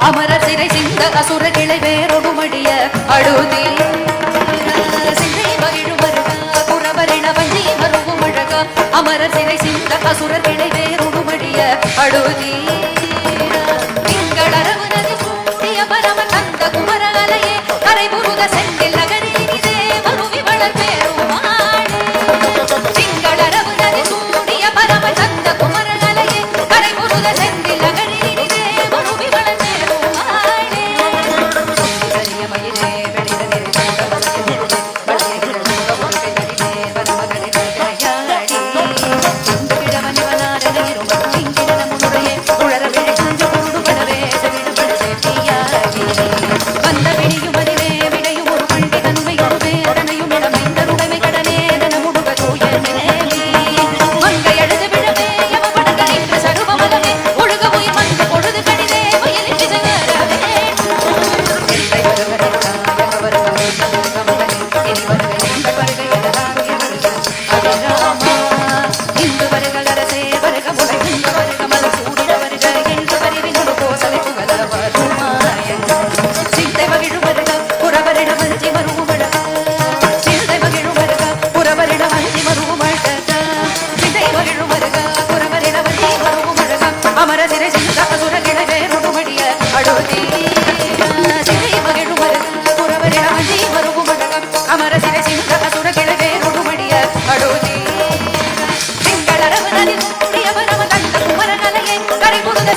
அமரர் சிறை சிந்த அசுர கிளை வேறொடு மடிய அழுதி சிந்தை மகிழும் வருக குறவரின வஞ்சி மருவும் அழக அமரர் சிறை சிந்த அசுர கிளை வேறொடு மடிய அழுதி திங்களரவு நதி சூடிய பரம கந்த குமரகலையே கரை புருத செந்தில் நகரி தேவருவி வளர் பேருமானே திங்களரவு நதி சூடிய பரம கந்த குமரகலையே கரை புருத செந்தில் நகரி அமர சிறை சிந்த அசுர கிழவே ருடுமடிய அடோதி திங்களரவு நதி சூடிய பரம கந்த குமரகலையே கரை புகுத